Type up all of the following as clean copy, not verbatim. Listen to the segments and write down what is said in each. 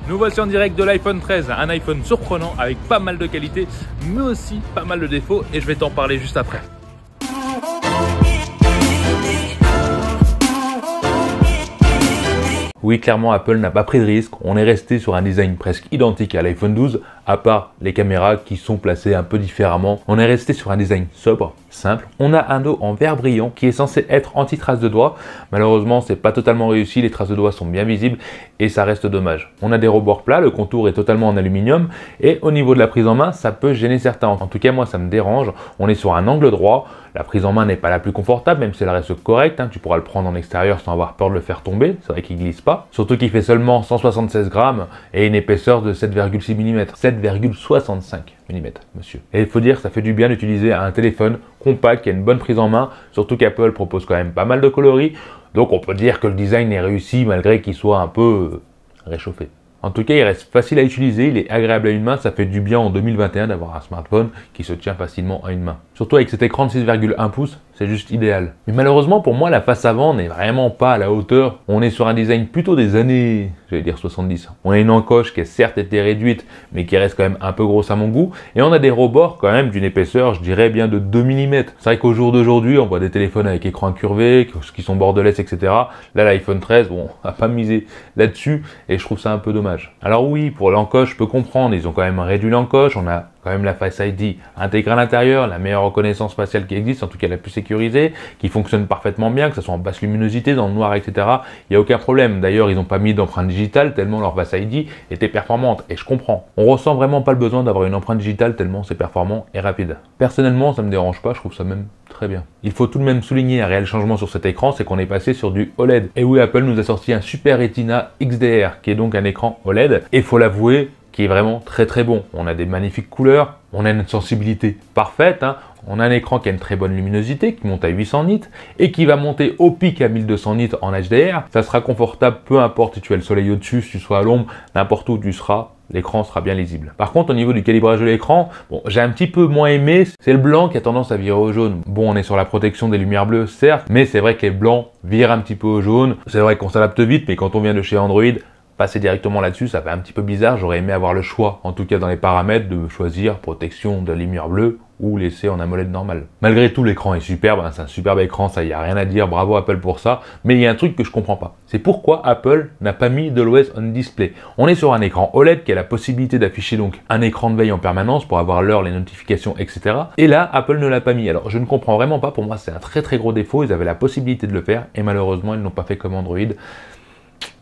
Nous voici en direct de l'iPhone 13, un iPhone surprenant avec pas mal de qualités, mais aussi pas mal de défauts et je vais t'en parler juste après. Oui, clairement, Apple n'a pas pris de risque. On est resté sur un design presque identique à l'iPhone 12, à part les caméras qui sont placées un peu différemment. On est resté sur un design sobre, simple. On a un dos en verre brillant qui est censé être anti-traces de doigts. Malheureusement, c'est pas totalement réussi. Les traces de doigts sont bien visibles et ça reste dommage. On a des rebords plats, le contour est totalement en aluminium et au niveau de la prise en main, ça peut gêner certains. En tout cas, moi, ça me dérange. On est sur un angle droit. La prise en main n'est pas la plus confortable, même si elle reste correcte. Tu pourras le prendre en extérieur sans avoir peur de le faire tomber. C'est vrai qu'il glisse pas. Surtout qu'il fait seulement 176 grammes et une épaisseur de 7,6 mm. 7,65 mm, monsieur. Et il faut dire que ça fait du bien d'utiliser un téléphone compact qui a une bonne prise en main. Surtout qu'Apple propose quand même pas mal de coloris. Donc on peut dire que le design est réussi malgré qu'il soit un peu réchauffé. En tout cas, il reste facile à utiliser, il est agréable à une main, ça fait du bien en 2021 d'avoir un smartphone qui se tient facilement à une main. Surtout avec cet écran de 6,1 pouces, c'est juste idéal. Mais malheureusement pour moi, la face avant n'est vraiment pas à la hauteur. On est sur un design plutôt des années, j'allais dire 70. On a une encoche qui a certes été réduite, mais qui reste quand même un peu grosse à mon goût. Et on a des rebords quand même d'une épaisseur, je dirais bien de 2 mm. C'est vrai qu'au jour d'aujourd'hui, on voit des téléphones avec écran incurvé, qui sont borderless, etc. Là, l'iPhone 13, bon, on n'a pas misé là-dessus, et je trouve ça un peu dommage. Alors oui, pour l'encoche, je peux comprendre, ils ont quand même réduit l'encoche, on a quand même la Face ID intégrée à l'intérieur, la meilleure reconnaissance faciale qui existe, en tout cas la plus sécurisée, qui fonctionne parfaitement bien, que ce soit en basse luminosité, dans le noir, etc. Il n'y a aucun problème. D'ailleurs, ils n'ont pas mis d'empreinte digitale tellement leur Face ID était performante, et je comprends. On ressent vraiment pas le besoin d'avoir une empreinte digitale tellement c'est performant et rapide. Personnellement, ça me dérange pas, je trouve ça même très bien. Il faut tout de même souligner un réel changement sur cet écran, c'est qu'on est passé sur du OLED. Et oui, Apple nous a sorti un Super Retina XDR, qui est donc un écran OLED, et il faut l'avouer, qui est vraiment très très bon. On a des magnifiques couleurs, on a une sensibilité parfaite, on a un écran qui a une très bonne luminosité, qui monte à 800 nits et qui va monter au pic à 1200 nits en HDR. Ça sera confortable, peu importe si tu as le soleil au-dessus, si tu sois à l'ombre, n'importe où tu seras. L'écran sera bien lisible. Par contre, au niveau du calibrage de l'écran, bon, j'ai un petit peu moins aimé, c'est le blanc qui a tendance à virer au jaune. Bon, on est sur la protection des lumières bleues, certes, mais c'est vrai que les blancs virent un petit peu au jaune. C'est vrai qu'on s'adapte vite, mais quand on vient de chez Android, passer directement là-dessus, ça fait un petit peu bizarre. J'aurais aimé avoir le choix, en tout cas dans les paramètres, de choisir protection de la lumière bleue ou laisser en AMOLED normal. Malgré tout, l'écran est superbe, c'est un superbe écran, ça y a rien à dire, bravo Apple pour ça. Mais il y a un truc que je comprends pas. C'est pourquoi Apple n'a pas mis d'Always On Display. On est sur un écran OLED qui a la possibilité d'afficher donc un écran de veille en permanence pour avoir l'heure, les notifications, etc. Et là, Apple ne l'a pas mis. Alors je ne comprends vraiment pas, pour moi c'est un très très gros défaut, ils avaient la possibilité de le faire et malheureusement ils n'ont pas fait comme Android.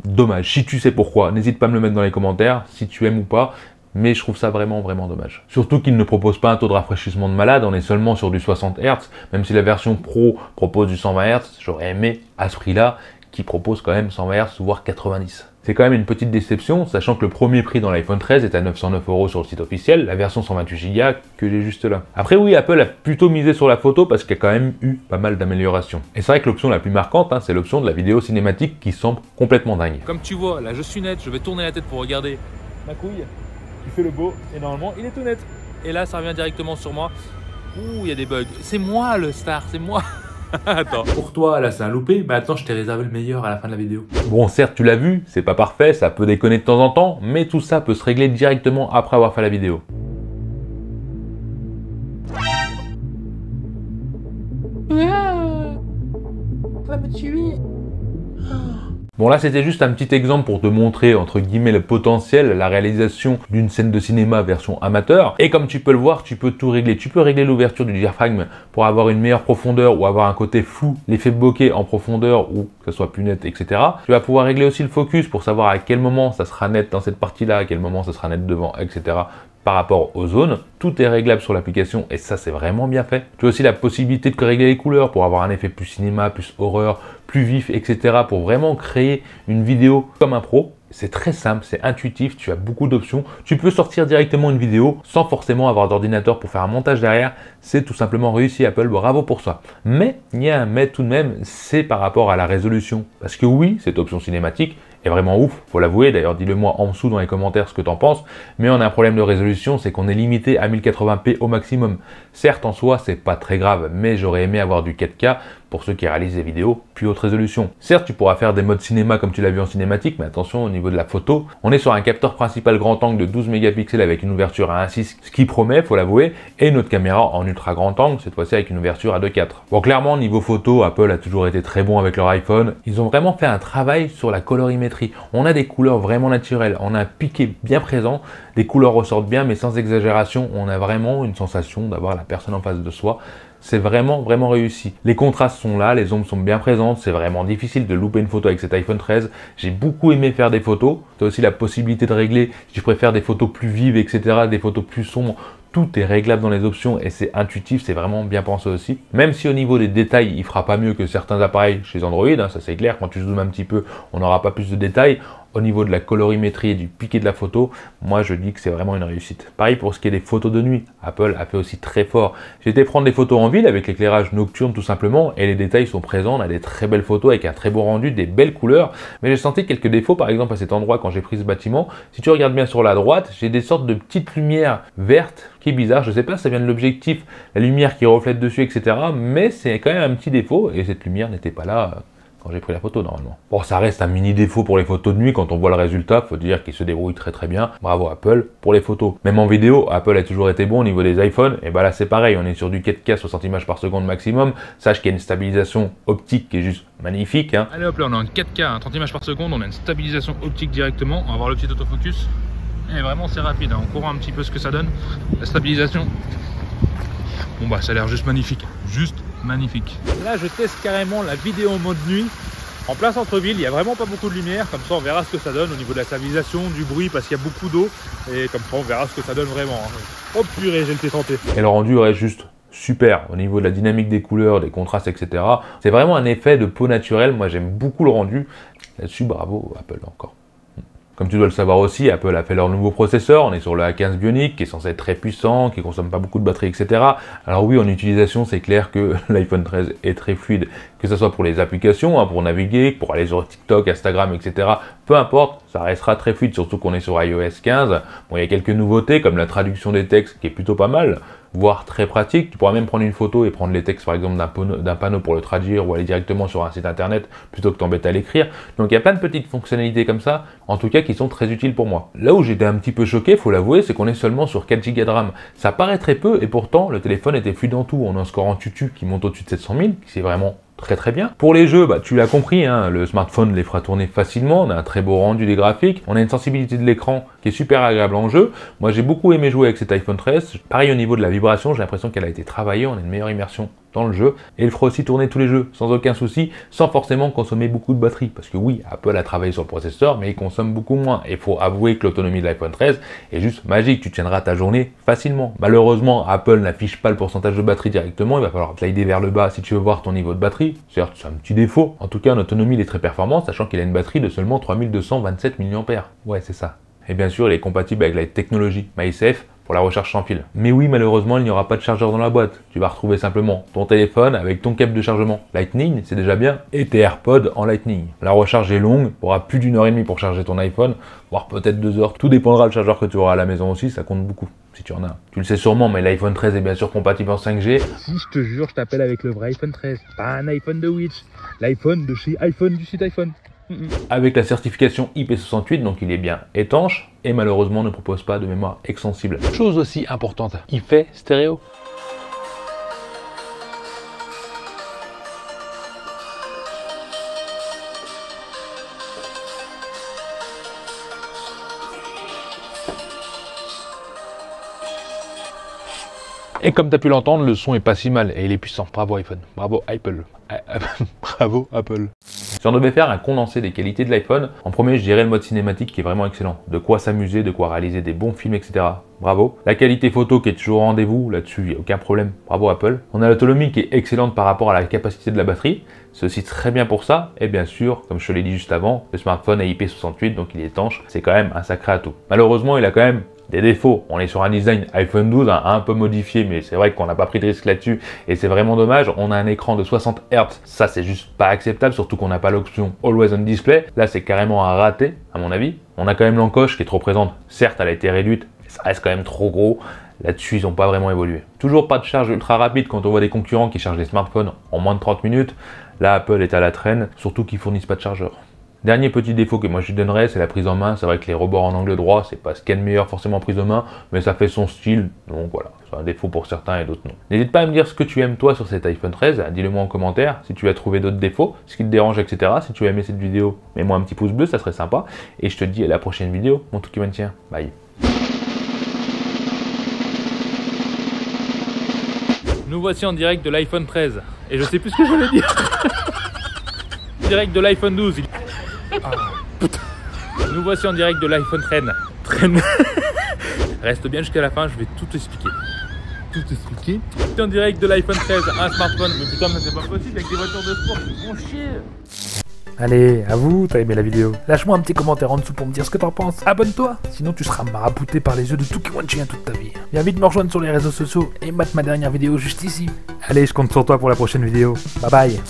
Dommage. Si tu sais pourquoi, n'hésite pas à me le mettre dans les commentaires, si tu aimes ou pas, mais je trouve ça vraiment dommage. Surtout qu'il ne propose pas un taux de rafraîchissement de malade, on est seulement sur du 60 Hz, même si la version Pro propose du 120 Hz, j'aurais aimé à ce prix-là, qui propose quand même 120 Hz, voire 90. C'est quand même une petite déception, sachant que le premier prix dans l'iPhone 13 est à 909 € sur le site officiel, la version 128 Go que j'ai juste là. Après oui, Apple a plutôt misé sur la photo parce qu'il y a quand même eu pas mal d'améliorations. Et c'est vrai que l'option la plus marquante, c'est l'option de la vidéo cinématique qui semble complètement dingue. Comme tu vois, là je suis net, je vais tourner la tête pour regarder ma couille, qui fait le beau, et normalement il est tout net. Et là ça revient directement sur moi. Ouh, il y a des bugs. C'est moi le star, c'est moi. Attends. Pour toi, là, c'est un loupé. Mais attends, je t'ai réservé le meilleur à la fin de la vidéo. Bon, certes, tu l'as vu, c'est pas parfait, ça peut déconner de temps en temps, mais tout ça peut se régler directement après avoir fait la vidéo. Ça va me tuer. Bon là c'était juste un petit exemple pour te montrer entre guillemets le potentiel, la réalisation d'une scène de cinéma version amateur. Et comme tu peux le voir, tu peux tout régler. Tu peux régler l'ouverture du diaphragme pour avoir une meilleure profondeur ou avoir un côté flou, l'effet bokeh en profondeur ou que ce soit plus net, etc. Tu vas pouvoir régler aussi le focus pour savoir à quel moment ça sera net dans cette partie-là, à quel moment ça sera net devant, etc. par rapport aux zones. Tout est réglable sur l'application et ça c'est vraiment bien fait. Tu as aussi la possibilité de régler les couleurs pour avoir un effet plus cinéma, plus horreur, plus vif, etc. pour vraiment créer une vidéo comme un pro. C'est très simple, c'est intuitif, tu as beaucoup d'options. Tu peux sortir directement une vidéo sans forcément avoir d'ordinateur pour faire un montage derrière. C'est tout simplement réussi Apple, bravo pour ça. Mais, il y a un mais tout de même, c'est par rapport à la résolution. Parce que oui, cette option cinématique est vraiment ouf, faut l'avouer. D'ailleurs, dis-le moi en dessous dans les commentaires ce que tu en penses. Mais on a un problème de résolution, c'est qu'on est limité à 1080p au maximum. Certes, en soi, c'est pas très grave, mais j'aurais aimé avoir du 4K pour ceux qui réalisent des vidéos plus haute résolution. Certes, tu pourras faire des modes cinéma comme tu l'as vu en cinématique, mais attention au niveau de la photo, on est sur un capteur principal grand angle de 12 mégapixels avec une ouverture à 1.6, ce qui promet, faut l'avouer, et une autre caméra en ultra grand angle, cette fois-ci avec une ouverture à 2.4. Bon, clairement, niveau photo, Apple a toujours été très bon avec leur iPhone. Ils ont vraiment fait un travail sur la colorimétrie. On a des couleurs vraiment naturelles, on a un piqué bien présent, les couleurs ressortent bien, mais sans exagération, on a vraiment une sensation d'avoir la personne en face de soi. C'est vraiment réussi. Les contrastes sont là, les ombres sont bien présentes, c'est vraiment difficile de louper une photo avec cet iPhone 13. J'ai beaucoup aimé faire des photos. Tu as aussi la possibilité de régler, si tu préfères des photos plus vives, etc., des photos plus sombres. Tout est réglable dans les options et c'est intuitif, c'est vraiment bien pensé aussi. Même si au niveau des détails, il fera pas mieux que certains appareils chez Android, hein, ça c'est clair, quand tu zoomes un petit peu, on n'aura pas plus de détails. Au niveau de la colorimétrie et du piqué de la photo, moi je dis que c'est vraiment une réussite. Pareil pour ce qui est des photos de nuit, Apple a fait aussi très fort. J'ai été prendre des photos en ville avec l'éclairage nocturne tout simplement et les détails sont présents, on a des très belles photos avec un très beau rendu, des belles couleurs, mais j'ai senti quelques défauts par exemple à cet endroit quand j'ai pris ce bâtiment. Si tu regardes bien sur la droite, j'ai des sortes de petites lumières vertes qui est bizarre, je sais pas si ça vient de l'objectif, la lumière qui reflète dessus, etc. Mais c'est quand même un petit défaut et cette lumière n'était pas là quand j'ai pris la photo normalement. Bon, ça reste un mini défaut pour les photos de nuit, quand on voit le résultat, faut dire qu'il se débrouille très bien. Bravo Apple pour les photos. Même en vidéo, Apple a toujours été bon au niveau des iPhones, et bah là c'est pareil, on est sur du 4K 60 images par seconde maximum. Sache qu'il y a une stabilisation optique qui est juste magnifique. Hein. Allez hop là, on est en 4K, 30 images par seconde, on a une stabilisation optique directement, on va voir le petit autofocus. Et vraiment c'est rapide, hein. On court un petit peu ce que ça donne. La stabilisation, bon bah ça a l'air juste magnifique, magnifique. Là je teste carrément la vidéo en mode nuit. En plein centre-ville, il n'y a vraiment pas beaucoup de lumière, comme ça on verra ce que ça donne au niveau de la stabilisation, du bruit, parce qu'il y a beaucoup d'eau, et comme ça on verra ce que ça donne vraiment. Hein. Oh purée, j'ai été tenté. Et le rendu reste juste super au niveau de la dynamique des couleurs, des contrastes, etc. C'est vraiment un effet de peau naturelle, moi j'aime beaucoup le rendu. Là-dessus, bravo Apple encore. Comme tu dois le savoir aussi, Apple a fait leur nouveau processeur, on est sur le A15 Bionic, qui est censé être très puissant, qui ne consomme pas beaucoup de batterie, etc. Alors oui, en utilisation, c'est clair que l'iPhone 13 est très fluide, que ce soit pour les applications, hein, pour naviguer, pour aller sur TikTok, Instagram, etc. Peu importe, ça restera très fluide, surtout qu'on est sur iOS 15. Bon, il y a quelques nouveautés, comme la traduction des textes, qui est plutôt pas mal, voire très pratique. Tu pourras même prendre une photo et prendre les textes, par exemple, d'un panneau pour le traduire, ou aller directement sur un site internet, plutôt que t'embêter à l'écrire. Donc il y a plein de petites fonctionnalités comme ça, en tout cas qui sont très utiles pour moi. Là où j'étais un petit peu choqué, faut l'avouer, c'est qu'on est seulement sur 4 Go de RAM. Ça paraît très peu, et pourtant, le téléphone était fluide en tout. On a un score en tutu qui monte au-dessus de 700 000, qui est vraiment très bien. Pour les jeux, bah, tu l'as compris, hein, le smartphone les fera tourner facilement, on a un très beau rendu des graphiques, on a une sensibilité de l'écran qui est super agréable en jeu. Moi j'ai beaucoup aimé jouer avec cet iPhone 13. Pareil au niveau de la vibration, j'ai l'impression qu'elle a été travaillée, on a une meilleure immersion dans le jeu, et il fera aussi tourner tous les jeux sans aucun souci, sans forcément consommer beaucoup de batterie, parce que oui, Apple a travaillé sur le processeur, mais il consomme beaucoup moins, et il faut avouer que l'autonomie de l'iPhone 13 est juste magique, tu tiendras ta journée facilement. Malheureusement, Apple n'affiche pas le pourcentage de batterie directement, il va falloir slider vers le bas si tu veux voir ton niveau de batterie. Certes, c'est un petit défaut, en tout cas en autonomie il est très performant, sachant qu'il a une batterie de seulement 3227 mAh. Ouais, c'est ça. Et bien sûr, il est compatible avec la technologie MagSafe pour la recharge sans fil. Mais oui, malheureusement, il n'y aura pas de chargeur dans la boîte. Tu vas retrouver simplement ton téléphone avec ton câble de chargement Lightning, c'est déjà bien, et tes AirPods en Lightning. La recharge est longue, tu auras plus d'1h30 pour charger ton iPhone, voire peut-être 2 heures. Tout dépendra du chargeur que tu auras à la maison aussi, ça compte beaucoup, si tu en as un. Tu le sais sûrement, mais l'iPhone 13 est bien sûr compatible en 5G. Si je te jure, je t'appelle avec le vrai iPhone 13, pas un iPhone de Witch, l'iPhone de chez iPhone du site iPhone. Avec la certification IP68, donc il est bien étanche et malheureusement ne propose pas de mémoire extensible. Chose aussi importante, il fait stéréo. Et comme tu as pu l'entendre, le son est pas si mal et il est puissant. Bravo iPhone, bravo Apple. Bravo Apple. Si on devait faire un condensé des qualités de l'iPhone, en premier je dirais le mode cinématique qui est vraiment excellent. De quoi s'amuser, de quoi réaliser des bons films, etc. Bravo. La qualité photo qui est toujours au rendez-vous, là-dessus il n'y a aucun problème. Bravo Apple. On a l'autonomie qui est excellente par rapport à la capacité de la batterie. C'est aussi très bien pour ça. Et bien sûr, comme je te l'ai dit juste avant, le smartphone est IP68 donc il est étanche. C'est quand même un sacré atout. Malheureusement, il a quand même des défauts. On est sur un design iPhone 12 un peu modifié, mais c'est vrai qu'on n'a pas pris de risque là-dessus et c'est vraiment dommage. On a un écran de 60 Hz, ça c'est juste pas acceptable, surtout qu'on n'a pas l'option Always on Display. Là c'est carrément un raté à mon avis. On a quand même l'encoche qui est trop présente. Certes elle a été réduite, mais ça reste quand même trop gros. là-dessus, ils n'ont pas vraiment évolué. Toujours pas de charge ultra rapide quand on voit des concurrents qui chargent des smartphones en moins de 30 minutes. Là, Apple est à la traîne, surtout qu'ils fournissent pas de chargeur. Dernier petit défaut que moi je lui donnerais, c'est la prise en main. C'est vrai que les rebords en angle droit, c'est pas ce qu'il y a de meilleur forcément prise en main, mais ça fait son style, donc voilà. C'est un défaut pour certains et d'autres non. N'hésite pas à me dire ce que tu aimes toi sur cet iPhone 13, dis-le moi en commentaire, si tu as trouvé d'autres défauts, ce qui te dérange, etc. Si tu as aimé cette vidéo, mets-moi un petit pouce bleu, ça serait sympa. Et je te dis à la prochaine vidéo, mon tout qui maintient. Bye. Nous voici en direct de l'iPhone 13, et je sais plus ce que je voulais dire. Direct de l'iPhone 12. Nous voici en direct de l'iPhone 13. Reste bien jusqu'à la fin, je vais tout expliquer. Tout expliquer. C'est en direct de l'iPhone 13, un smartphone. Mais putain, mais c'est pas possible avec des voitures de sport, ils font chier. Allez, à vous, t'as aimé la vidéo. Lâche-moi un petit commentaire en dessous pour me dire ce que t'en penses. Abonne-toi, sinon tu seras marabouté par les yeux de Tuki Wanchien toute ta vie. Viens vite me rejoindre sur les réseaux sociaux et mate ma dernière vidéo juste ici. Allez, je compte sur toi pour la prochaine vidéo. Bye bye.